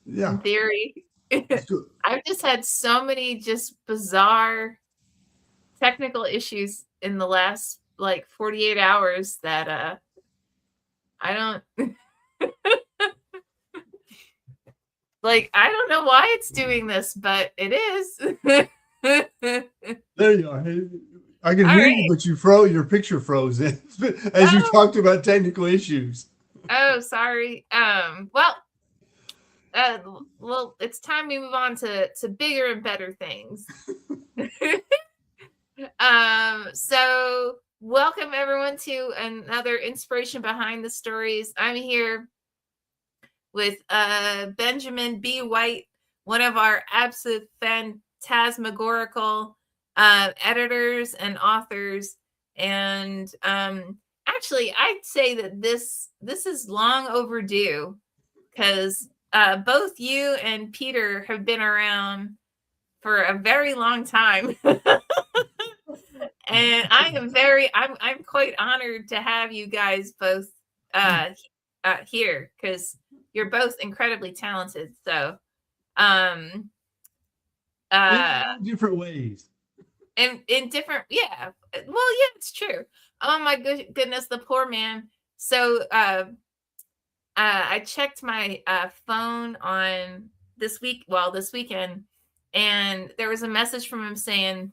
Yeah. in theory. So, I've just had so many just bizarre technical issues in the last like 48 hours that I don't like I don't know why it's doing this, but it is. there you are. Hey, I can All hear you, right. but your picture froze in as you Oh, talked about technical issues. oh, sorry. Well, uh, well, it's time we move on to bigger and better things. So welcome everyone to another inspiration behind the stories. I'm here with Benjamin B. White, one of our absolute phantasmagorical editors and authors. And actually, I'd say that this is long overdue because both you and Peter have been around for a very long time. And I'm quite honored to have you guys both uh, here because you're both incredibly talented. So, um, uh, In different ways. in different, yeah, well, yeah, it's true. Oh my goodness, the poor man. So, I checked my phone on this weekend, and there was a message from him saying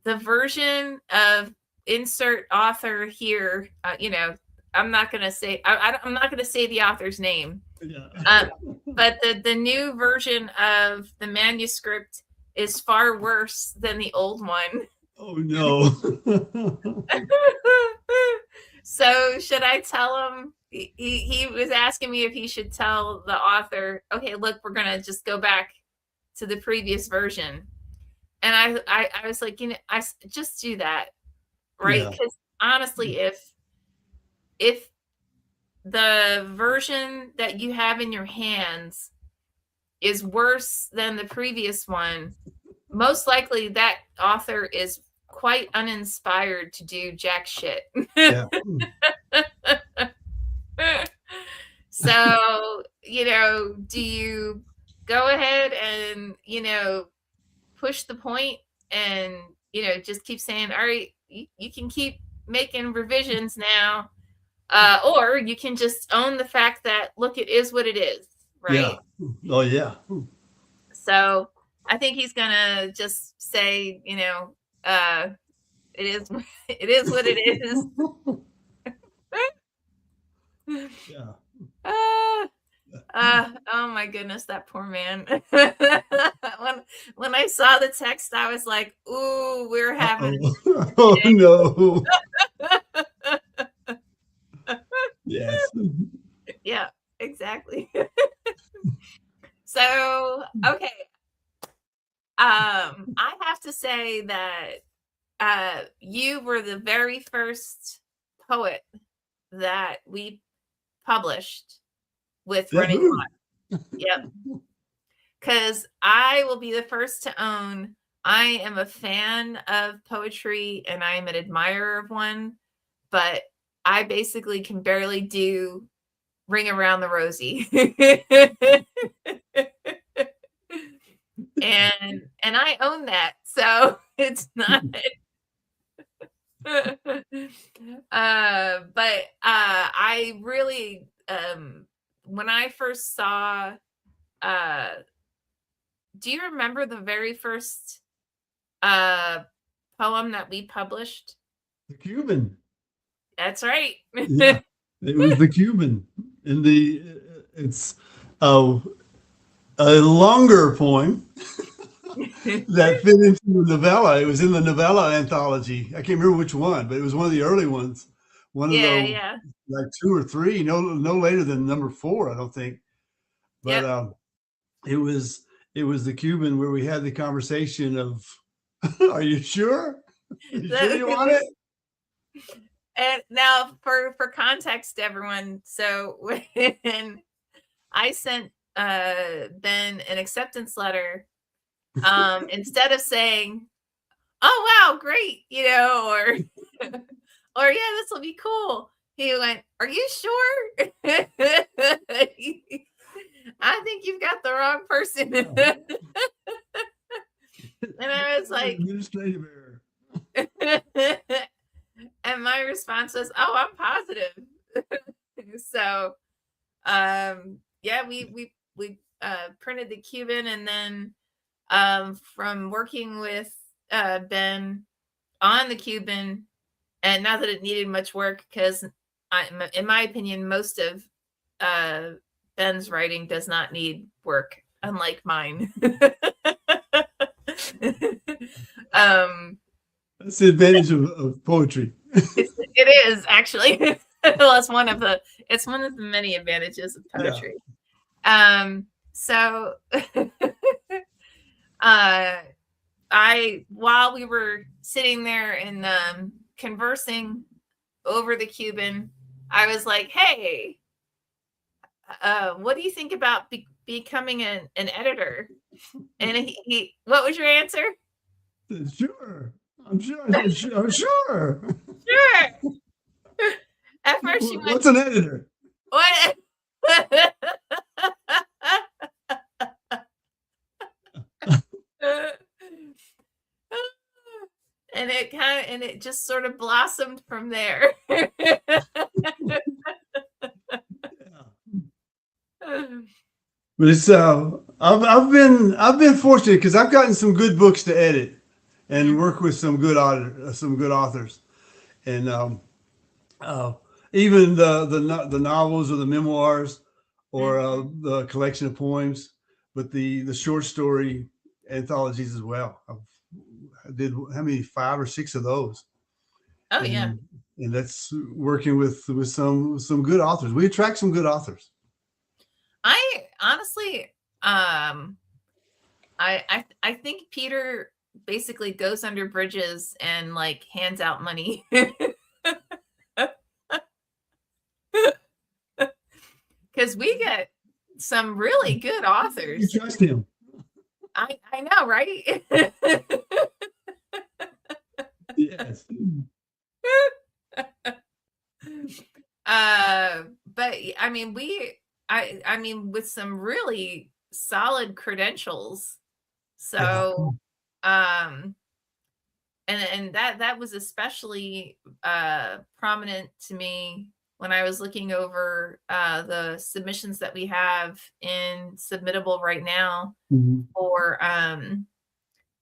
the version of insert author here, I'm not going to say, I'm not going to say the author's name, Yeah. but the new version of the manuscript is far worse than the old one. Oh no. So should I tell him? He was asking me if he should tell the author, okay, look, we're going to just go back to the previous version. And I was like, I just do that, right? Yeah. Because honestly, if the version that you have in your hands is worse than the previous one, most likely that author is quite uninspired to do jack shit. Yeah. So, do you go ahead and, push the point and, just keep saying, all right, you can keep making revisions now. Or you can just own the fact that, look, it is what it is, Yeah. right? Oh yeah. So I think he's gonna just say, uh, it is, it is what it is. Yeah. uh, oh my goodness, that poor man. When I saw the text, I was like, "Ooh, we're having Uh-oh. Oh no. Yes. yeah, exactly." So, okay, I have to say that you were the very first poet that we published with Running Yahoo. Hot. Yep. Because I will be the first to own I am a fan of poetry and I am an admirer of one, but I basically can barely do Ring Around the Rosie. And I own that. So it's not but I really when I first saw uh do you remember the very first uh poem that we published? The Cuban. That's right. Yeah. It was the Cuban. In the it's a a longer poem that fit into the novella. It was in the novella anthology. I can't remember which one, but it was one of the early ones. One of Yeah, the yeah. like two or three, no later than number four, I don't think. But Yep. it was it was the Cuban where we had the conversation of, "Are you sure? Are you sure you want it?" And now for context, everyone, so when I sent Ben an acceptance letter, instead of saying, "Oh wow, great," or or "Yeah, this will be cool," he went, "Are you sure?" I think think you've got the wrong person. And I was like, administrative error. And my response was, oh, I'm positive. So, yeah, we printed the Cuban, and then from working with Ben on the Cuban, and not that it needed much work, because in my opinion, most of Ben's writing does not need work, unlike mine. That's the advantage of poetry. It is actually. Well, it's one of the many advantages of poetry. Yeah. So while we were sitting there and conversing over the Cuban, I was like, hey, what do you think about becoming an editor? And he what was your answer? Sure. I'm sure. Sure. Sure. At first, she went, what's an editor? What? And it just sort of blossomed from there. Yeah. But it's I've been fortunate because I've gotten some good books to edit and work with some good authors, and even the novels or the memoirs or the collection of poems, but the short story anthologies as well. I did 5 or 6 of those. Oh, yeah. And that's working with some good authors. We attract some good authors. I honestly, I think Peter basically goes under bridges and like hands out money. Because we get some really good authors. You trust him. I know, right? Yes. But I mean, I mean, with some really solid credentials. So, and that was especially prominent to me when I was looking over the submissions that we have in Submittable right now for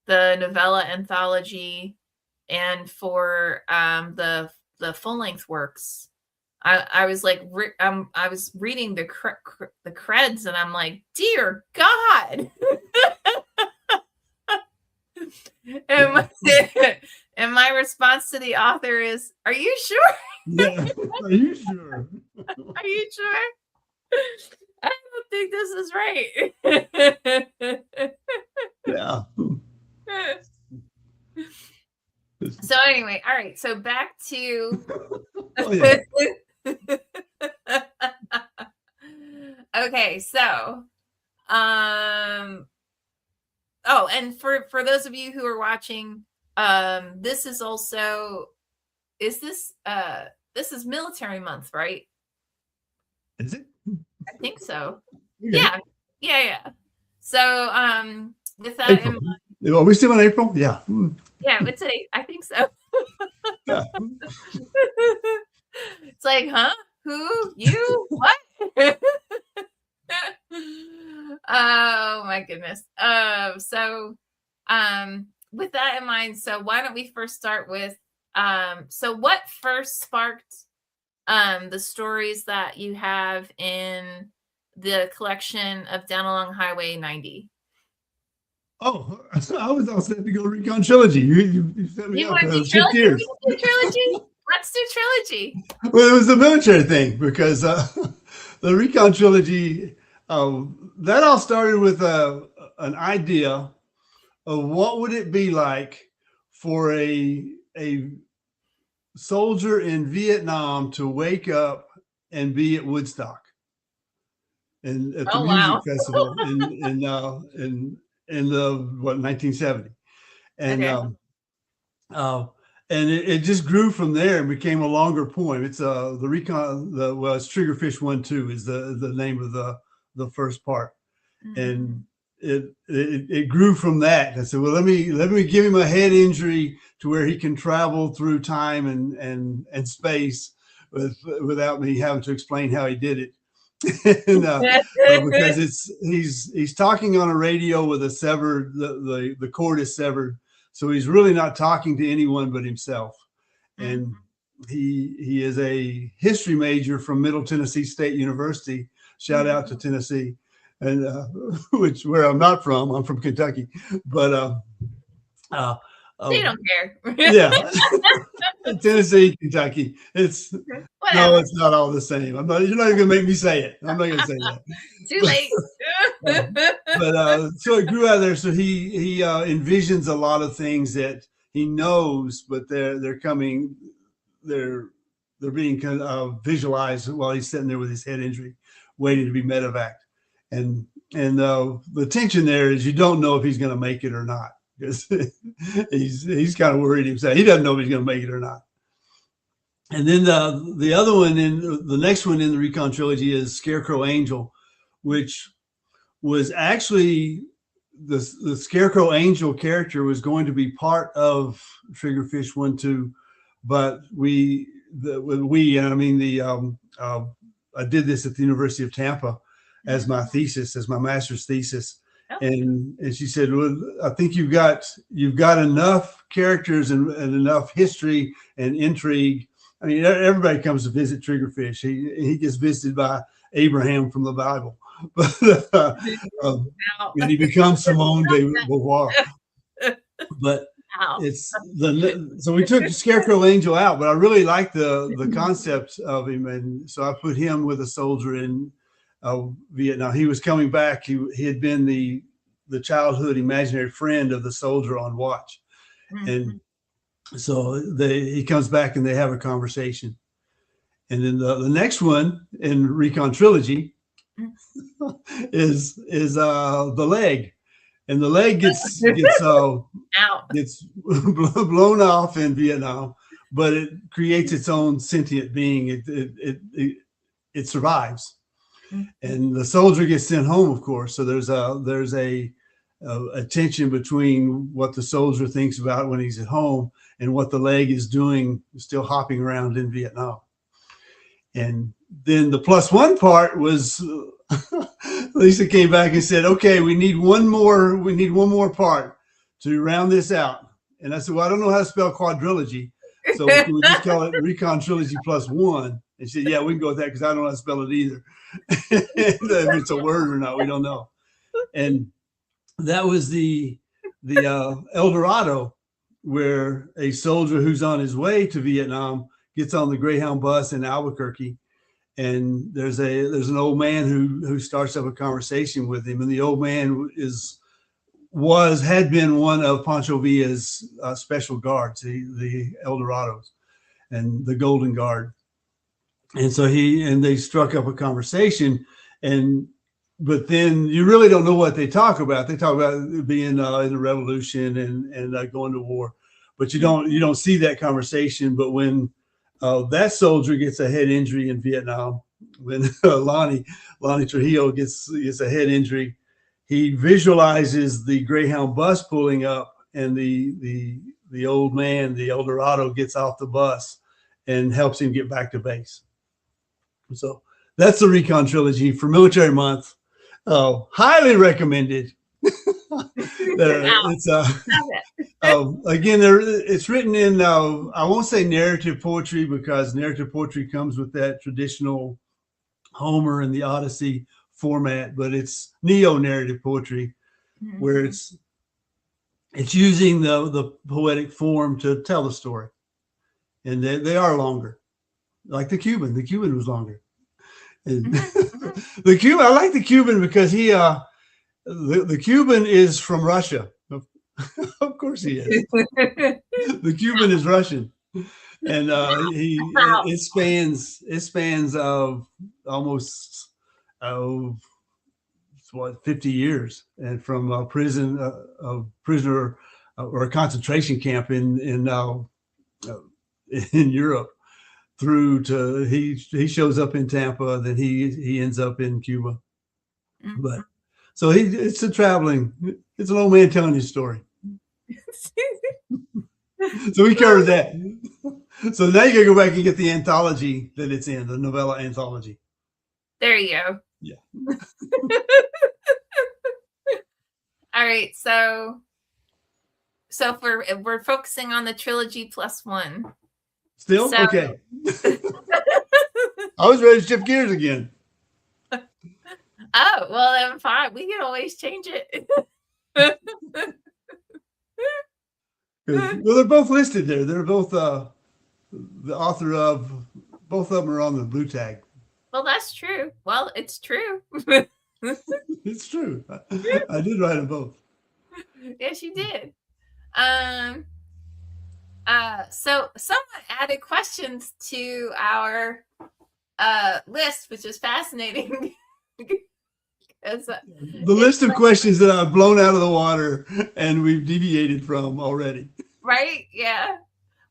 the novella anthology and for the full-length works. I was like, I was reading the creds, and I'm like, dear God. And my response to the author is, are you sure? Yeah. Are you sure? Are you sure? I don't think this is right. Yeah. So anyway, all right. So back to okay, so and for those of you who are watching, this is also this is military month, right? Is it? I think so. Okay. Yeah. So with that in mind, are we still in April? Yeah. Yeah, I think so. Yeah. It's like, huh? Who? You? What? Oh my goodness. So with that in mind, so why don't we first start with so what first sparked the stories that you have in the collection of Down Along Highway 90? Oh, I was all set to go Recon Trilogy. You set me You up. want to do trilogy? Let's do trilogy. Well, it was a military thing because the Recon Trilogy, that all started with an idea of what would it be like for a soldier in Vietnam to wake up and be at Woodstock and at the music festival in the 1970, and okay. And it just grew from there and became a longer poem. It's the Recon, it's Triggerfish 1-2 is the name of the first part, and it grew from that. I said, well, let me give him a head injury to where he can travel through time and space without me having to explain how he did it. And, because he's talking on a radio with a severed, the cord is severed, so he's really not talking to anyone but himself. And he is a history major from Middle Tennessee State University. Shout out to Tennessee, and where I'm not from. I'm from Kentucky, but they don't care. Yeah, Tennessee, Kentucky. It's no, it's not all the same. You're not even gonna make me say it. I'm not gonna say that. Too late. But so it grew out of there. So he envisions a lot of things that he knows, but they're coming. They're being visualized while he's sitting there with his head injury, waiting to be medevaced. And the tension there is you don't know if he's going to make it or not, because he's kind of worried himself. He doesn't know if he's going to make it or not. And then the other one, the next one in the Recon trilogy is Scarecrow Angel, which was actually the Scarecrow Angel character was going to be part of Triggerfish 1-2, but I did this at the University of Tampa as my thesis, as my master's thesis. And she said, well, I think you've got enough characters and enough history and intrigue. I mean, everybody comes to visit Triggerfish. He gets visited by Abraham from the Bible, but and he becomes Simone de Beauvoir. But so we took Scarecrow Angel out, but I really like the concept of him, and so I put him with a soldier in Vietnam. He was coming back. He had been the childhood imaginary friend of the soldier on watch, and so he comes back and they have a conversation. And then the next one in Recon trilogy is the leg. And the leg gets blown off in Vietnam, but it creates its own sentient being. It survives, and the soldier gets sent home, of course. So there's a tension between what the soldier thinks about when he's at home and what the leg is doing, still hopping around in Vietnam. And then the +1 part was. Lisa came back and said, okay, we need one more part to round this out. And I said, well, I don't know how to spell quadrilogy, so we just call it Recon Trilogy +1. And she said, yeah, we can go with that because I don't know how to spell it either. If it's a word or not, we don't know. And that was the El Dorado, where a soldier who's on his way to Vietnam gets on the Greyhound bus in Albuquerque. And there's an old man who starts up a conversation with him, and the old man had been one of Pancho Villa's special guards, the El Dorados, and the Golden Guard. And so they struck up a conversation, but then you really don't know what they talk about. They talk about being in the revolution and going to war, but you don't see that conversation. But when that soldier gets a head injury in Vietnam, when Lonnie Trujillo gets a head injury, he visualizes the Greyhound bus pulling up, and the old man, the El Dorado, gets off the bus and helps him get back to base. So that's the Recon trilogy for Military Month. Highly recommended. It's again, it's written in I won't say narrative poetry, because narrative poetry comes with that traditional Homer and the Odyssey format, but it's neo-narrative poetry, where it's using the poetic form to tell the story, and they are longer, like the Cuban. The Cuban was longer. And the Cuban, I like the Cuban because he the Cuban is from Russia. Of course he is. The Cuban is Russian, and it spans almost 50 years, and from a prisoner or a concentration camp in Europe through to he shows up in Tampa, then he ends up in Cuba. But So it's an old man telling his story. So we covered that. So now you gotta go back and get the anthology that it's in, the novella anthology. There you go. Yeah. All right, so we're focusing on the trilogy plus one. Still? So- okay. I was ready to shift gears again. Oh, well then fine. We can always change it. Well, they're both listed there. They're both the author of both of them are on the blue tag. Well, that's true. Well, it's true. It's true. I did write them both. Yes, you did. So someone added questions to our list, which is fascinating. The list of questions that I've blown out of the water and we've deviated from already. Right? Yeah.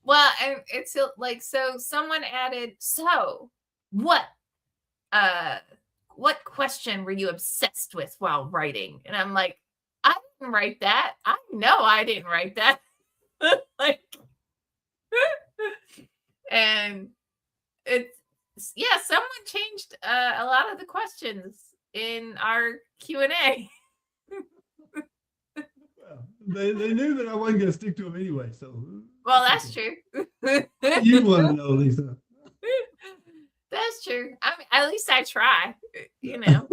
Well, and it's like, so someone added, so what question were you obsessed with while writing? And I'm like, I didn't write that. I know I didn't write that. Like, and it's, yeah, someone changed a lot of the questions in our Q&A. They knew that I wasn't going to stick to them anyway. So, well, that's true. You want to know, Lisa? That's true. I mean, at least I try. You know.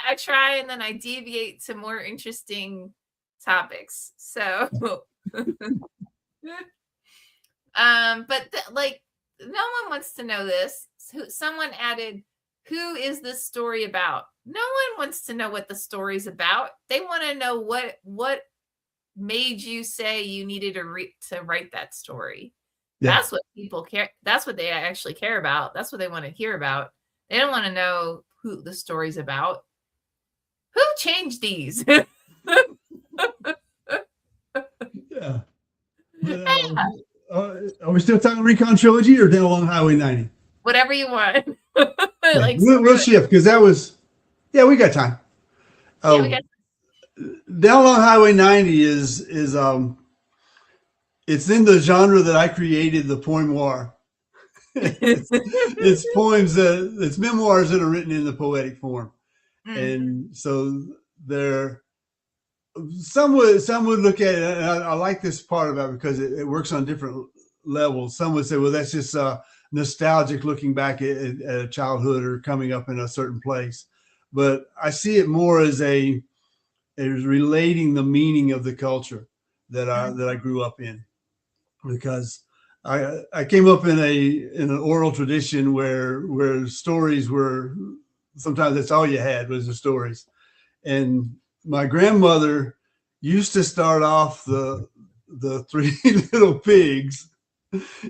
I try, and then I deviate to more interesting topics. So, but like, no one wants to know this. Someone added, who is this story about? No one wants to know what the story's about. They want to know what made you say you needed to write that story. Yeah. That's what people care. That's what they actually care about. That's what they want to hear about. They don't want to know who the story's about. Who changed these? Yeah. Are we still talking Recon Trilogy or Down Along Highway 90? Whatever you want. Like, we'll shift because that was, yeah, we got time. Yeah, we got Down Along Highway 90 is it's in the genre that I created, the poemoir. It's poems it's memoirs that are written in the poetic form. Mm-hmm. And so some would look at it, and I like this part about it because it works on different levels. Some would say, well, that's just nostalgic, looking back at a childhood or coming up in a certain place. But I see it more as relating the meaning of the culture that I grew up in, because I came up in an oral tradition where stories were, sometimes that's all you had was the stories. And my grandmother used to start off the Three Little Pigs.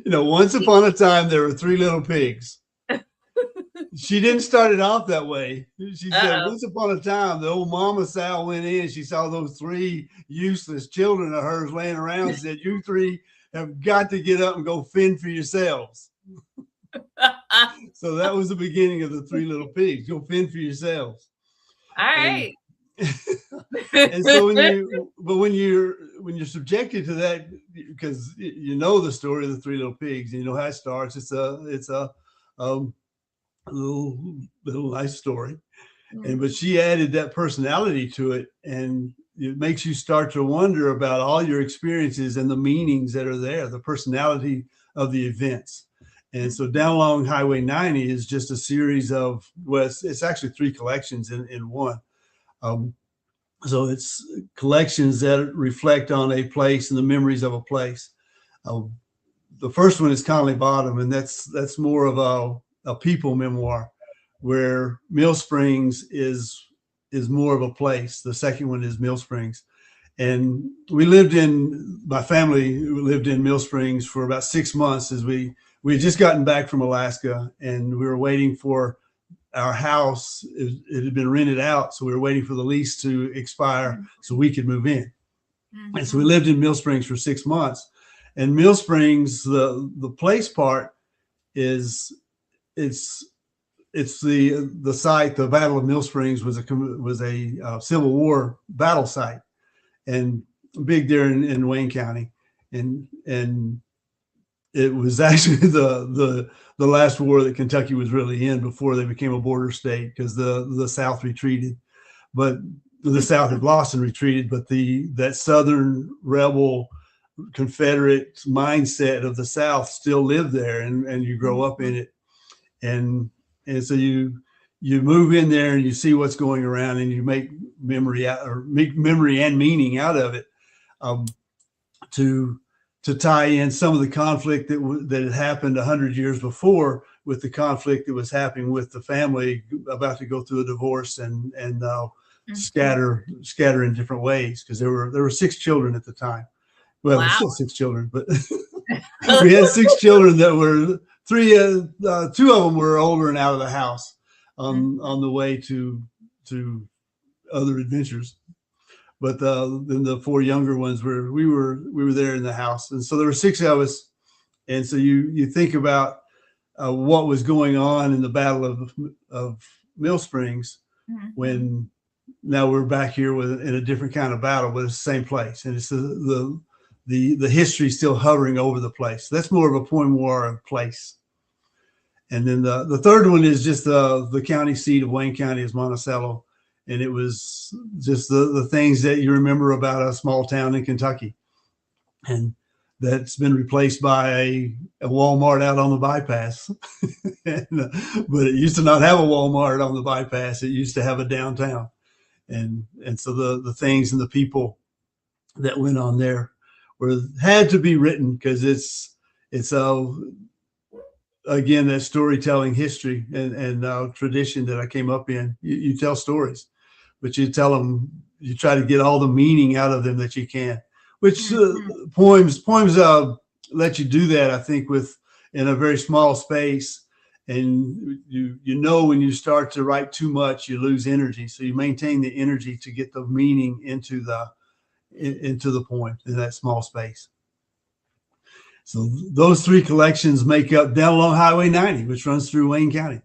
Once upon a time there were three little pigs. She didn't start it off that way. She said, once upon a time, the old Mama Sal went in. She saw those three useless children of hers laying around and said, you three have got to get up and go fend for yourselves. So that was the beginning of the Three Little Pigs. Go fend for yourselves. All right. And so when you're subjected to that, because you know the story of the Three Little Pigs, and you know how it starts. It's a little nice story, but she added that personality to it, and it makes you start to wonder about all your experiences and the meanings that are there, the personality of the events. And so Down Along Highway 90 is just a series of, well, it's actually three collections in one. So it's collections that reflect on a place and the memories of a place. The first one is Conley Bottom, and that's more of a people memoir, where Mill Springs is more of a place. The second one is Mill Springs. And my family lived in Mill Springs for about 6 months as we had just gotten back from Alaska, and we were waiting for our house. It had been rented out, so we were waiting for the lease to expire so we could move in. Mm-hmm. And so we lived in Mill Springs for 6 months. And Mill Springs, the place part is it's the site. The Battle of Mill Springs was a Civil War battle site, and big there in Wayne County, and it was actually the last war that Kentucky was really in before they became a border state, because the South retreated, but the South had lost and retreated, but that Southern rebel Confederate mindset of the South still lived there, and you grow up in it, and so you move in there and you see what's going around, and you make memory and meaning out of it, to tie in some of the conflict that had happened 100 years before with the conflict that was happening with the family about to go through a divorce and scatter in different ways, because there were 6 children at the time. Well, Wow. There's still 6 children, but we had 6 children that were 2 of them were older and out of the house on the way to other adventures. But then the 4 younger ones we were there in the house, and so there were 6 of us, and so you think about what was going on in the Battle of Mill Springs, when now we're back here in a different kind of battle, but it's the same place, and it's the history still hovering over the place. That's more of a point more of place. And then the third one is just the county seat of Wayne County is Monticello. And it was just the things that you remember about a small town in Kentucky. And that's been replaced by a Walmart out on the bypass. But it used to not have a Walmart on the bypass. It used to have a downtown. And so the things and the people that went on there had to be written, because it's again, that storytelling history and tradition that I came up in. You tell stories, but you tell them, you try to get all the meaning out of them that you can, which poems let you do that, I think, in a very small space. And when you start to write too much, you lose energy. So you maintain the energy to get the meaning into the poem in that small space. So those 3 collections make up Down Along Highway 90, which runs through Wayne County.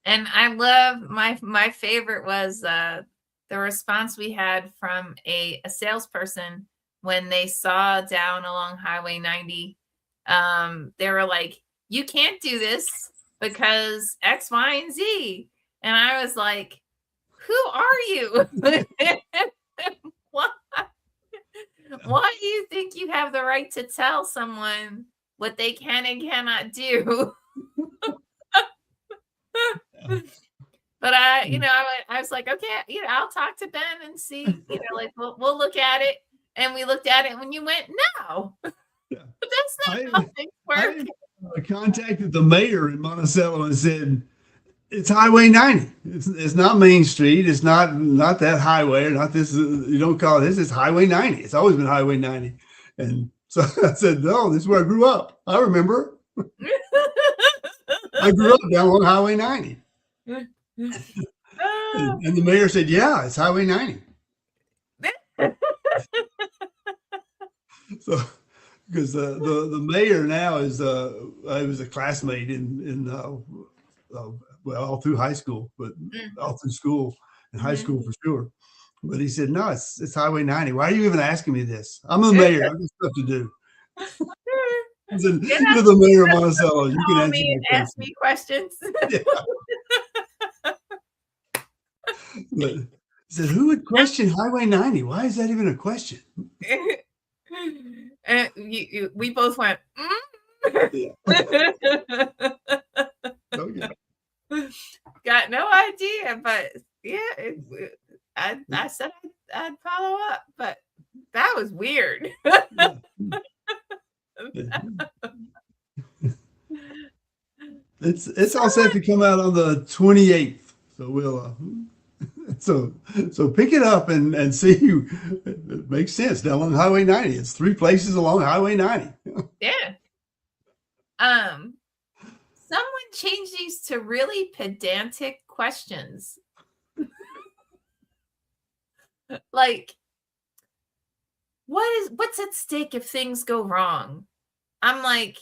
And I love my favorite was the response we had from a salesperson when they saw Down Along Highway 90. They were like, "You can't do this because X, Y, and Z." And I was like, "Who are you? Why do you think you have the right to tell someone what they can and cannot do?" But I was like, okay, I'll talk to Ben and see, like we'll look at it. And we looked at it when you went, no, Yeah. but that's not how things work. I contacted the mayor in Monticello and said, it's Highway 90. It's not Main Street. It's not that highway, or not this. You don't call it this. It's Highway 90. It's always been Highway 90. And so I said, no, this is where I grew up. I remember. I grew up down on Highway 90. And the mayor said, yeah, it's Highway 90. So, because the mayor now is I was a classmate in all through high school, but all through school and high school for sure. But he said, no, it's Highway 90. Why are you even asking me this? I'm the mayor. I've got stuff to do. I said, you're the mayor of Monticello. You can ask me questions. Yeah. But he said, who would question Highway 90? Why is that even a question? And we both went, Yeah. Oh, yeah. Got no idea, but yeah, I said I'd follow up, but that was weird. Yeah. It's all set to come out on the 28th, so we'll so pick it up and see. It makes sense down on Highway 90. It's 3 places along Highway 90. Yeah. Someone changed these to really pedantic questions. Like, what's at stake if things go wrong? I'm like,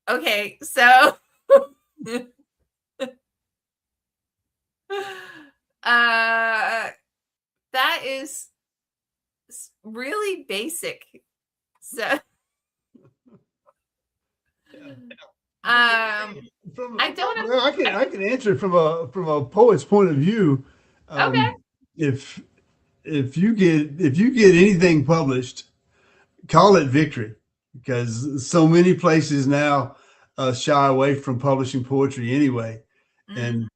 okay, so basic. So, I don't know. Well, I can answer it from a poet's point of view. Okay. If you get anything published, call it victory, because so many places now shy away from publishing poetry anyway, and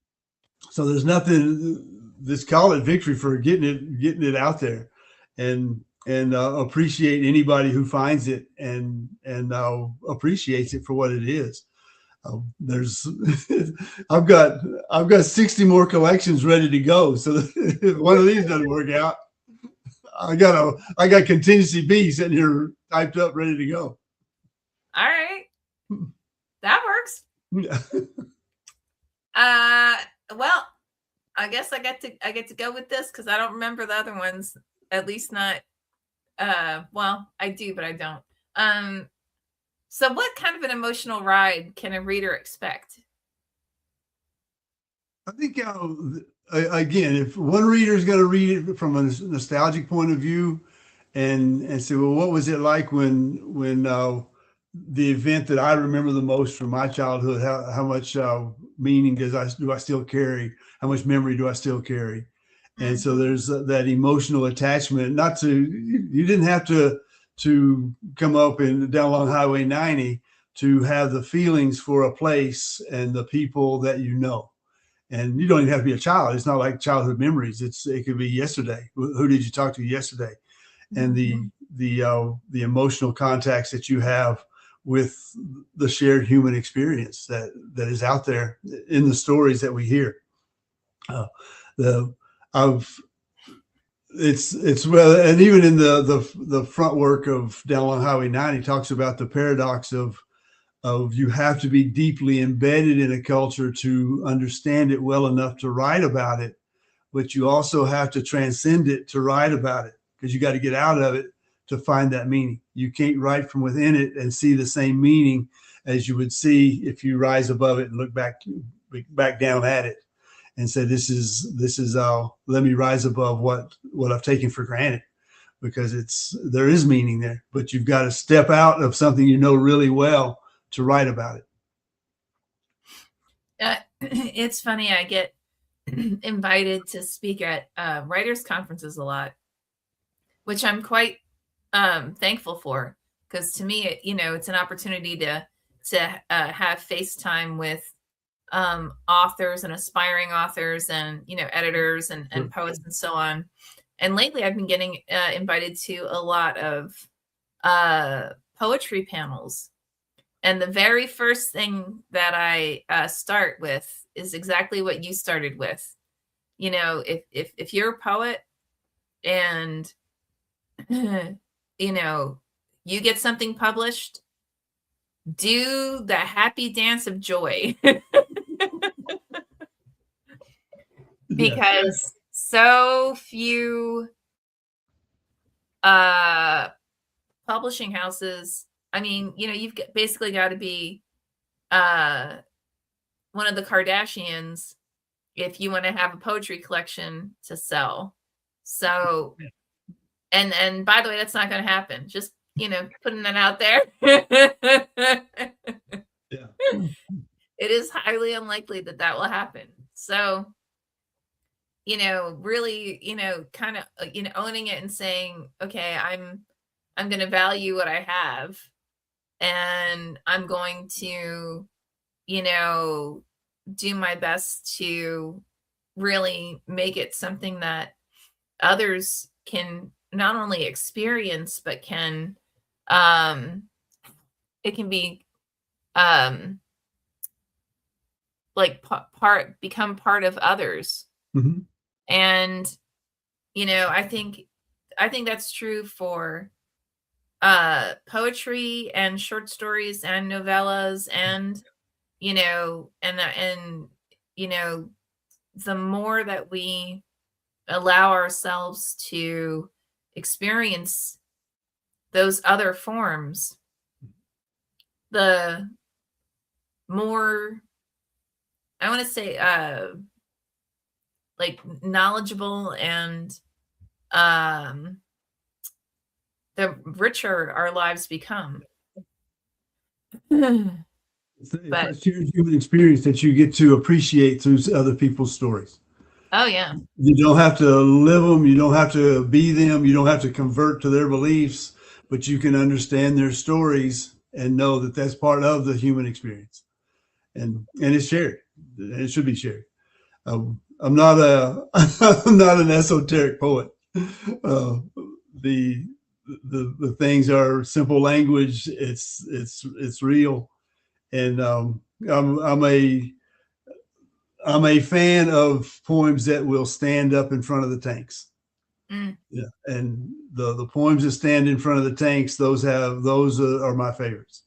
so there's nothing. Just call it victory for getting it out there, and appreciate anybody who finds it and appreciates it for what it is. There's I've got 60 more collections ready to go. So if one of these doesn't work out, I got contingency B sitting here typed up, ready to go. All right. That works. Well, I guess I get to go with this because I don't remember the other ones. At least not. Well, I do, but I don't. So what kind of an emotional ride can a reader expect? I think again, if one reader is going to read it from a nostalgic point of view, and say, well, what was it like when the event that I remember the most from my childhood? How much meaning do I still carry? How much memory do I still carry? And so there's that emotional attachment. Not to, you didn't have to come up and down along Highway 90 to have the feelings for a place and the people that you know. And you don't even have to be a child. It's not like childhood memories. It could be yesterday. Who did you talk to yesterday? And the emotional contacts that you have with the shared human experience that is out there in the stories that we hear. It's well, and even in the front work of Down Along Highway 90 talks about the paradox of you have to be deeply embedded in a culture to understand it well enough to write about it, but you also have to transcend it to write about it, because you got to get out of it to find that meaning. You can't write from within it and see the same meaning as you would see if you rise above it and look back down at it and say, this is let me rise above what I've taken for granted, because there is meaning there, but you've got to step out of something you know really well to write about it. It's funny, I get invited to speak at writers' conferences a lot, which I'm quite thankful for, because to me, it's an opportunity to have FaceTime with authors and aspiring authors and editors and poets and so on. And lately, I've been getting invited to a lot of poetry panels. And the very first thing that I start with is exactly what you started with. If you're a poet and you get something published, do the happy dance of joy. Because so few publishing houses, you've basically got to be one of the Kardashians if you want to have a poetry collection to sell. So, and by the way, that's not going to happen. Just, putting that out there. Yeah. It is highly unlikely that will happen. So, really, kind of, owning it and saying, okay, I'm going to value what I have, and I'm going to, do my best to really make it something that others can not only experience, but can, it can be, become part of others. Mm-hmm. And, I think that's true for poetry and short stories and novellas, and the more that we allow ourselves to experience those other forms, the more, I want to say, knowledgeable and the richer our lives become. It's a shared human experience that you get to appreciate through other people's stories. Oh, yeah. You don't have to live them. You don't have to be them. You don't have to convert to their beliefs, but you can understand their stories and know that that's part of the human experience. And it's shared. It should be shared. I'm not I'm not an esoteric poet. The things are simple language. It's real. And I'm a fan of poems that will stand up in front of the tanks. Mm. Yeah, and the poems that stand in front of the tanks, those are my favorites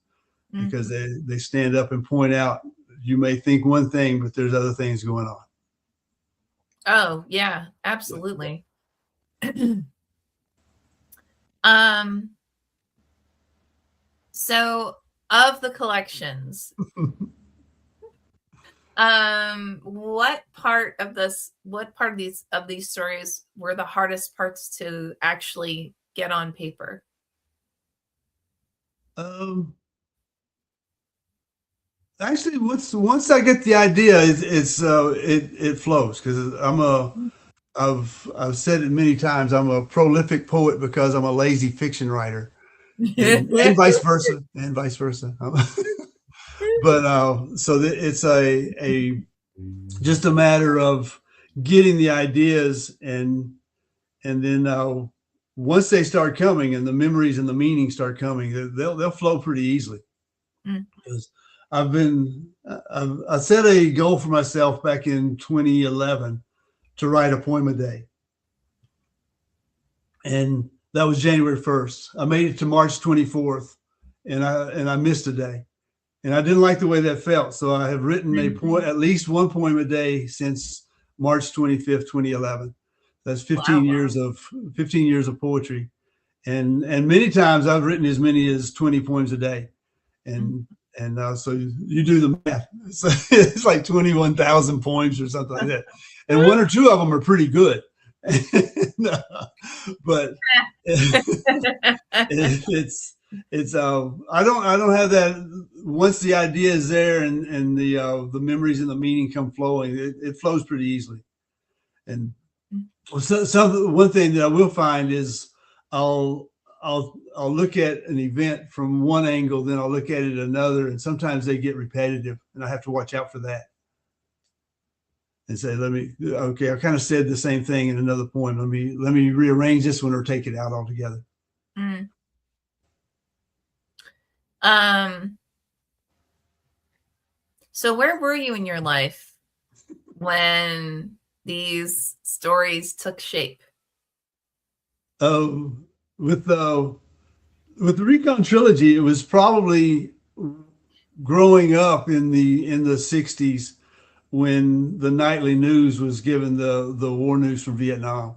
because they stand up and point out. You may think one thing, but there's other things going on. Oh, yeah, absolutely. So of the collections, what part of these stories were the hardest parts to actually get on paper? Actually, once I get the idea, it flows because I've said it many times. I'm a prolific poet because I'm a lazy fiction writer, and vice versa, But so it's just a matter of getting the ideas and then once they start coming and the memories and the meaning start coming, they'll flow pretty easily. Because I set a goal for myself back in 2011 to write a poem a day. And that was January 1st. I made it to March 24th and I missed a day. And I didn't like the way that felt. So I have written at least one poem a day since March 25th, 2011. That's 15 years of poetry. And many times I've written as many as 20 poems a day. And so you do the math. So it's like 21,000 poems or something like that. And one or two of them are pretty good. But it's I don't have that. Once the idea is there and the memories and the meaning come flowing, it flows pretty easily. And one thing that I will find is I'll look at an event from one angle, then I'll look at it another, and sometimes they get repetitive, and I have to watch out for that. And say, I kind of said the same thing in another poem. Let me rearrange this one or take it out altogether. So where were you in your life when these stories took shape? With the Recon Trilogy, it was probably growing up in the 60s when the nightly news was given the war news from Vietnam.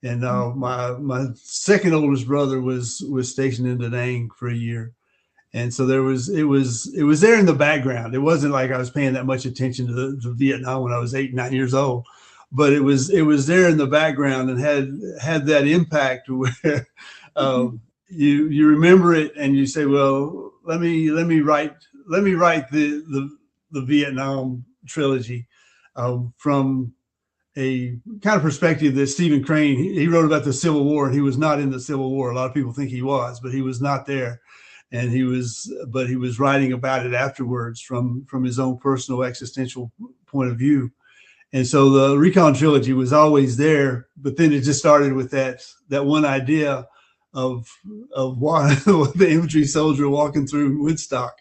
And my second oldest brother was stationed in Da Nang for a year. And so it was there in the background. It wasn't like I was paying that much attention to Vietnam when I was 8, 9 years old, but it was there in the background and had that impact where you remember it and you say, well, let me write the Vietnam trilogy from a kind of perspective that Stephen Crane, he wrote about the Civil War, and he was not in the Civil War. A lot of people think he was, but he was not there. And he was writing about it afterwards from his own personal existential point of view. And so the Recon Trilogy was always there, but then it just started with that one idea of why the infantry soldier walking through Woodstock,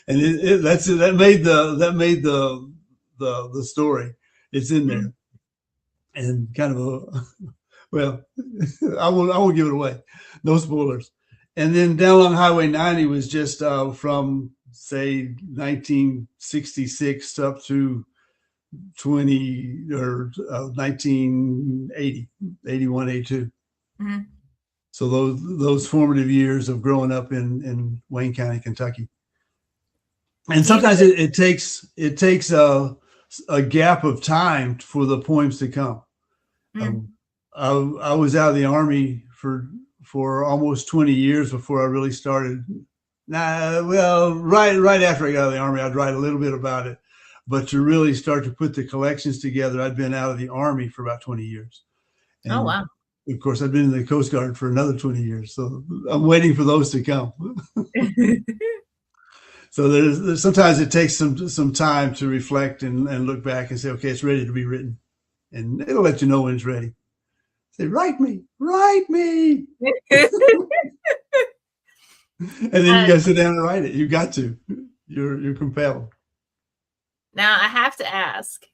and that made the story. It's in there, and kind of I won't give it away. No spoilers. And then Down Along Highway 90 was just from say 1966 up to 1980, 81, 82. So those formative years of growing up in Wayne County, Kentucky. And sometimes it takes a gap of time for the poems to come. I was out of the Army for for almost 20 years before I really started. Well, right after I got out of the Army, I'd write a little bit about it. But to really start to put the collections together, I'd been out of the Army for about 20 years. And Oh, wow. of course, I've been in the Coast Guard for another 20 years. So I'm waiting for those to come. So there's sometimes it takes some time to reflect and look back and say, okay, it's ready to be written. And it'll let you know when it's ready. Say, write me. And then you got to sit down and write it. You got to. You're compelled. Now, I have to ask,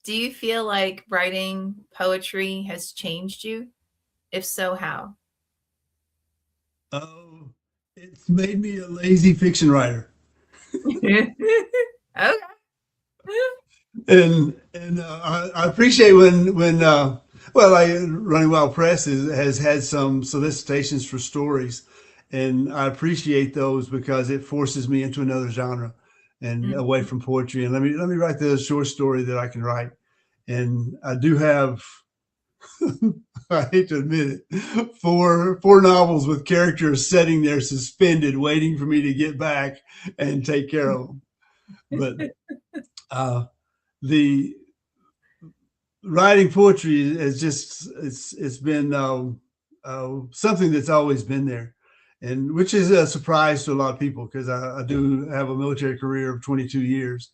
do you feel like writing poetry has changed you? If so, how? Oh, it's made me a lazy fiction writer. Okay. And I appreciate when Running Wild Press has had some solicitations for stories, and I appreciate those because it forces me into another genre and away from poetry. And let me write the short story that I can write. And I do have, I hate to admit it, four novels with characters sitting there suspended, waiting for me to get back and take care of them. But the writing poetry is just it's been something that's always been there, and which is a surprise to a lot of people because I do have a military career of 22 years,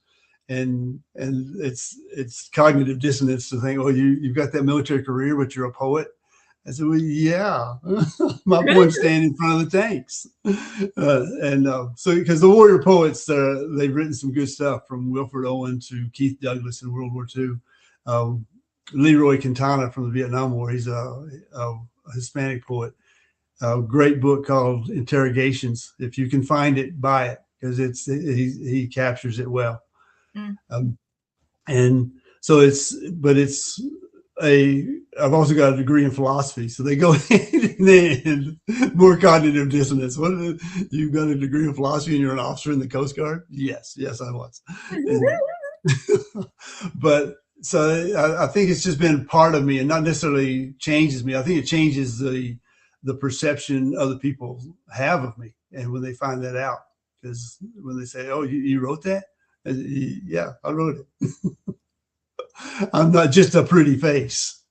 and it's cognitive dissonance to think, oh, you've got that military career, but you're a poet. I said, well, yeah, my poems stand in front of the tanks. So because the warrior poets, they've written some good stuff from Wilfred Owen to Keith Douglas in World War II. Leroy Quintana from the Vietnam War, he's a Hispanic poet. A great book called Interrogations. If you can find it, buy it because he captures it well. And so I've also got a degree in philosophy, so they go hand in hand. More cognitive dissonance. You've got a degree in philosophy and you're an officer in the Coast Guard? Yes, I was. But so I think it's just been part of me, and not necessarily changes me. I think it changes the perception other people have of me, and when they find that out, because when they say, "Oh, you wrote that?" Yeah, I wrote it. I'm not just a pretty face.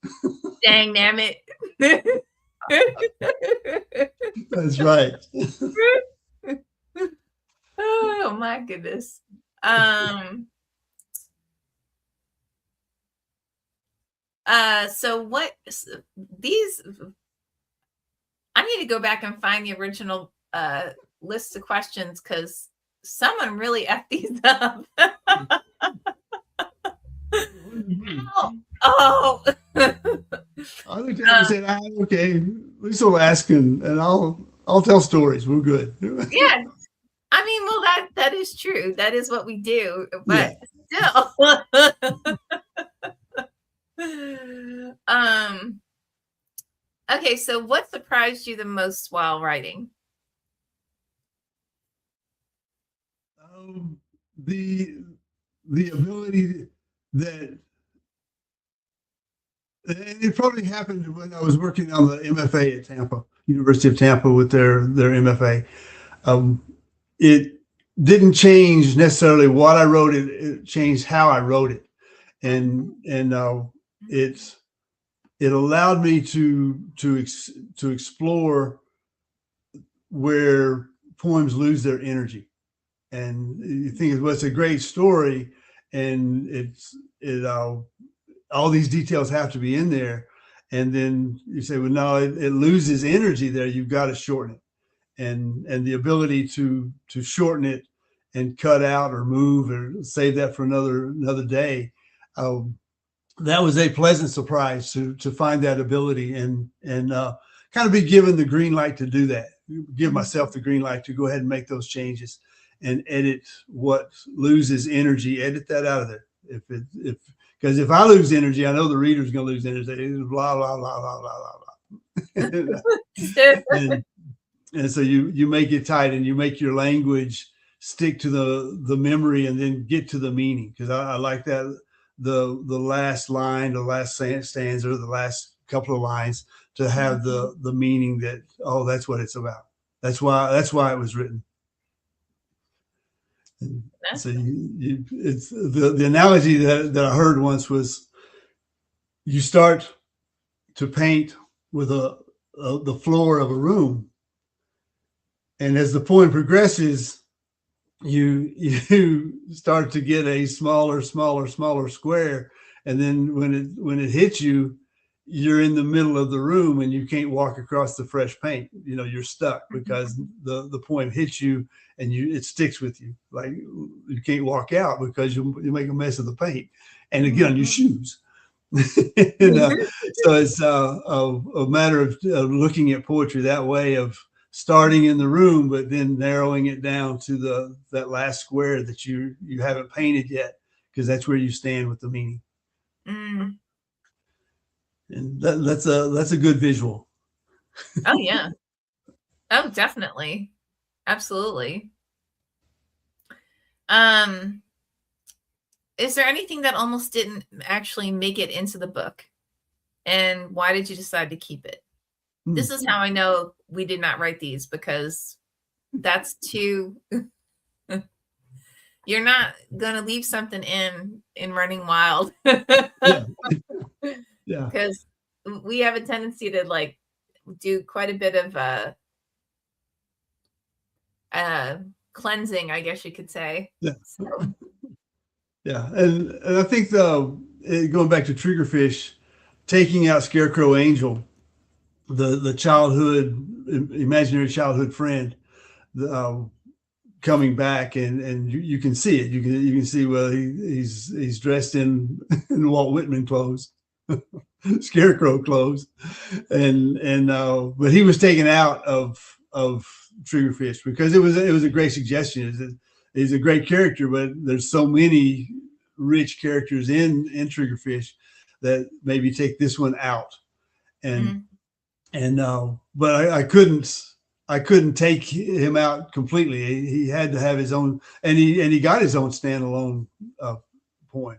Dang, damn it. That's right. Oh my goodness. So I need to go back and find the original list of questions because someone really effed these up. Oh. I looked at it and said, okay, Lisa will ask and I'll tell stories. We're good. Yeah. I mean, well, that is true. That is what we do. But still. Okay, so what surprised you the most while writing? The ability that, and it probably happened when I was working on the MFA at Tampa, University of Tampa, with their MFA. It didn't change necessarily what I wrote. It changed how I wrote it, and it allowed me to explore where poems lose their energy. And you think, well, it's a great story, and all these details have to be in there. And then you say, well, no, it loses energy there. You've got to shorten it, and the ability to shorten it and cut out or move or save that for another day. That was a pleasant surprise to find that ability and kind of be given the green light to do that. Give myself the green light to go ahead and make those changes and edit what loses energy. Edit that out of there. Because if I lose energy, I know the reader's going to lose energy. Blah blah blah blah blah blah. and so you make it tight, and you make your language stick to the memory, and then get to the meaning. Because I like that. The last line, the last stanza, or the last couple of lines to have the meaning that, oh, that's what it's about. That's why it was written. And so it's the analogy that I heard once was, you start to paint with the floor of a room, and as the poem progresses, you start to get a smaller square, and then when it hits you, you're in the middle of the room and you can't walk across the fresh paint. You're stuck because the poem hits you and it sticks with you. Like, you can't walk out because you make a mess of the paint and get on your shoes. So it's a matter of looking at poetry that way, of starting in the room, but then narrowing it down to that last square that you haven't painted yet, because that's where you stand with the meaning. And that's a good visual. Oh yeah. Oh, definitely. Absolutely. Is there anything that almost didn't actually make it into the book? And why did you decide to keep it? This is how I know we did not write these, because that's too you're not gonna leave something in Running Wild. Yeah. Because we have a tendency to like do quite a bit of cleansing, I guess you could say. Yeah. So. Yeah. And I think going back to Triggerfish, taking out Scarecrow Angel, the imaginary childhood friend, coming back, and you can see it. You can see, well, he's dressed in Walt Whitman clothes, Scarecrow clothes, and but he was taken out of Triggerfish because it was a great suggestion. He's a great character, but there's so many rich characters in Triggerfish that maybe take this one out, but I couldn't take him out completely. He had to have his own, and he got his own standalone poem.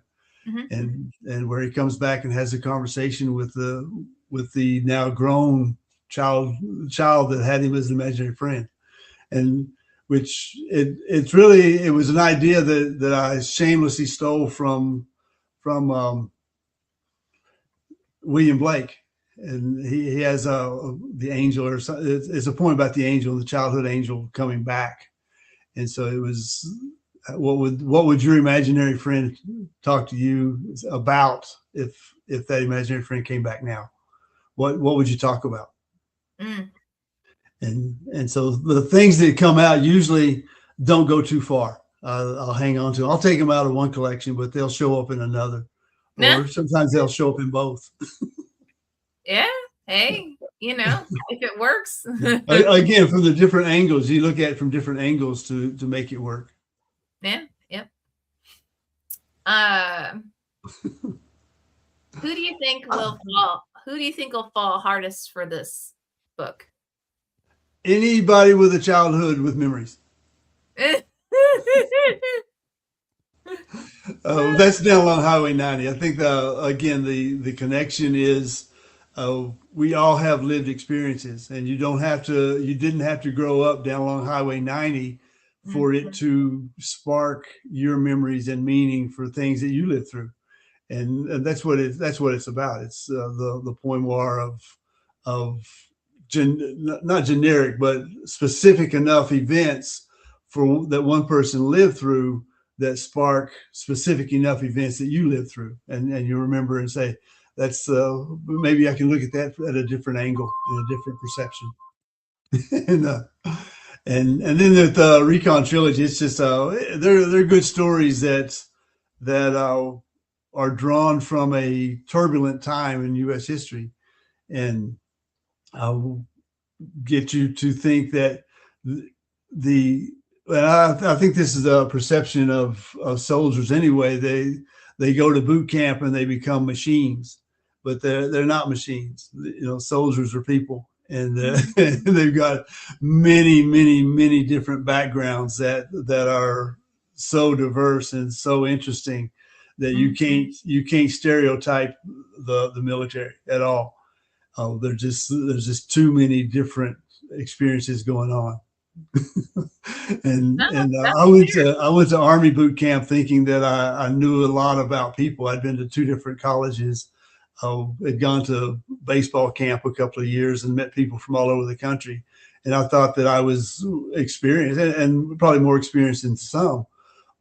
And where he comes back and has a conversation with the now grown child that had him as an imaginary friend, and which it was an idea that I shamelessly stole from William Blake. And he has the angel, or it's a poem about the angel, the childhood angel coming back. And so it was, what would your imaginary friend talk to you about if that imaginary friend came back now? What would you talk about? And so the things that come out usually don't go too far. I'll hang on to. I'll take them out of one collection, but they'll show up in another, or sometimes they'll show up in both. Yeah. Hey, if it works. Again, from the different angles, you look at it from different angles to make it work. Yeah. Yep. Who do you think will fall? Who do you think will fall hardest for this book? Anybody with a childhood with memories. That's down along Highway 90. I think again the connection is, we all have lived experiences, and you didn't have to grow up down along Highway 90 for it to spark your memories and meaning for things that you lived through. And that's what it's about. It's the poimoire of not generic, but specific enough events that one person lived through that spark specific enough events that you lived through, and you remember and say, that's maybe I can look at that at a different angle and a different perception. and then the Recon trilogy, it's just they're good stories that are drawn from a turbulent time in U.S. history, and get you to think that I think this is a perception of soldiers anyway. They go to boot camp and they become machines, but they're not machines. Soldiers are people, and they've got many different backgrounds that are so diverse and so interesting that you can't stereotype the military at all. Oh, there's just too many different experiences going on. No, and that's I went to Army boot camp thinking that I knew a lot about people. I'd been to two different colleges. Had gone to baseball camp a couple of years and met people from all over the country. And I thought that I was experienced and probably more experienced than some.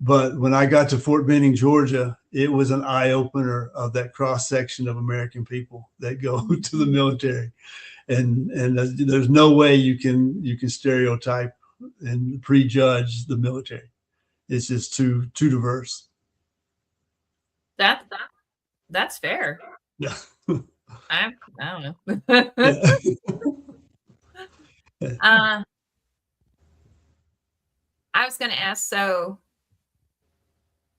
But when I got to Fort Benning, Georgia, it was an eye opener of that cross section of American people that go to the military, and there's no way you can stereotype and prejudge the military. It's just too diverse. that's fair. Yeah. I don't know. Yeah. I was going to ask, so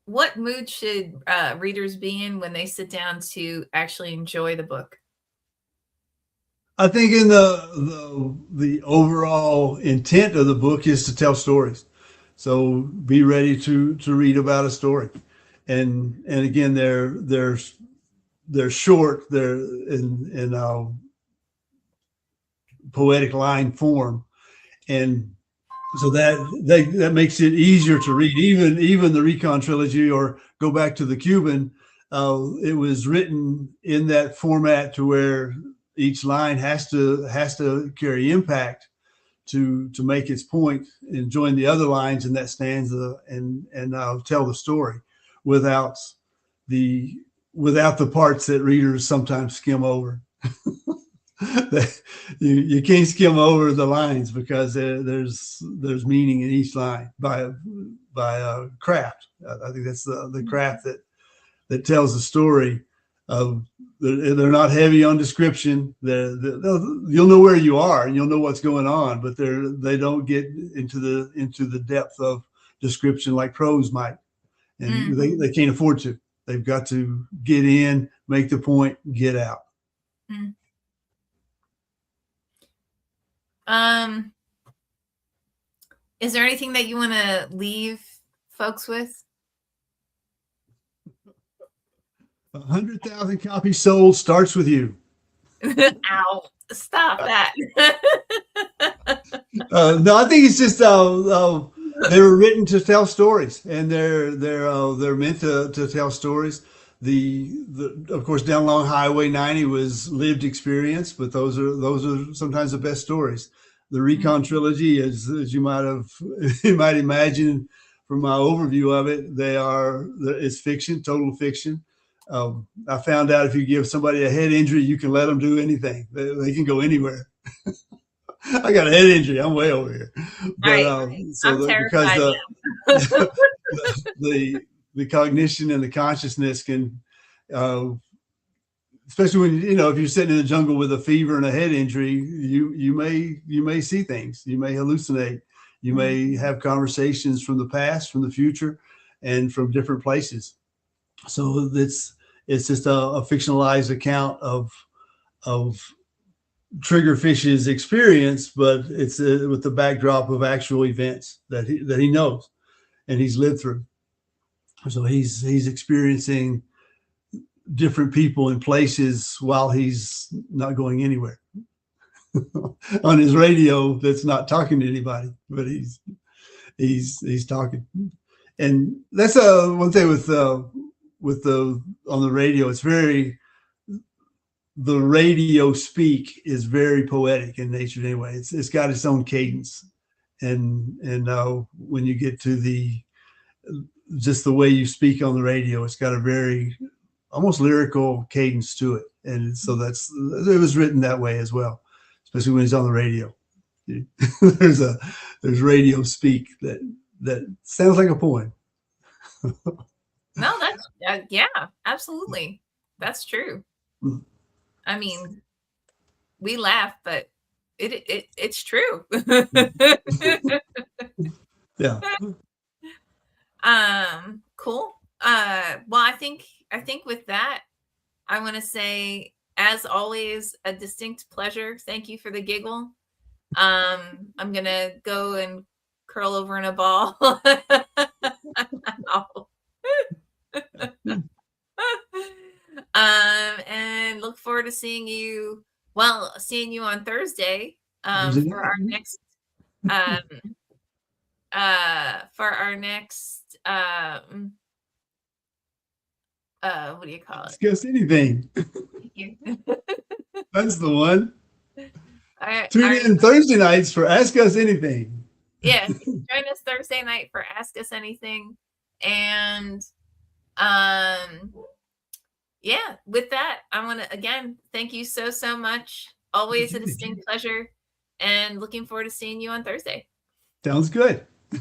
what mood should readers be in when they sit down to actually enjoy the book? I think in the overall intent of the book is to tell stories. So be ready to read about a story. And again, they're short, they're in poetic line form. And so that makes it easier to read. Even the Recon trilogy, or go back to the Cuban, it was written in that format to where each line has to carry impact to make its point and join the other lines in that stanza and tell the story without the parts that readers sometimes skim over. You can't skim over the lines because there's meaning in each line by craft. I think that's the craft that tells the story. They're not heavy on description. You'll know where you are and you'll know what's going on, but they don't get into the depth of description like prose might, and they can't afford to. They've got to get in, make the point, get out. Is there anything that you want to leave folks with? 100,000 copies sold starts with you. Ow! Stop that. No, I think it's just they were written to tell stories, and they're meant to tell stories. Of course, down along Highway 90 was lived experience, but those are sometimes the best stories. The Recon trilogy, as you might imagine from my overview of it, it's fiction, total fiction. I found out if you give somebody a head injury, you can let them do anything. They can go anywhere. I got a head injury. I'm way over here. But I'm terrified. Because the cognition and the consciousness can, especially when if you're sitting in the jungle with a fever and a head injury, you may see things, you may hallucinate, you may have conversations from the past, from the future, and from different places. So it's just a fictionalized account of Triggerfish's experience, but it's with the backdrop of actual events that he knows and he's lived through. So he's experiencing different people and places while he's not going anywhere. On his radio, that's not talking to anybody, but he's talking. And that's one thing with on the radio. It's the radio speak is very poetic in nature anyway. It's got its own cadence, and when you get to just the way you speak on the radio, it's got a very almost lyrical cadence to it, and so it was written that way as well, especially when it's on the radio. There's radio speak that sounds like a poem. No, that's yeah, absolutely, that's true. I mean, we laugh, but it's true. Yeah. Cool. Well, I think with that, I want to say, as always, a distinct pleasure. Thank you for the giggle. I'm gonna go and curl over in a ball. And look forward to seeing you Well, seeing you on Thursday Thursday for our night. next what do you call it? Discuss anything. That's the one. Tune in Thursday nights for Ask Us Anything. Yeah, join us Thursday night for Ask Us Anything. And yeah, with that, I want to again thank you so much. Always a distinct pleasure, and looking forward to seeing you on Thursday. Sounds good.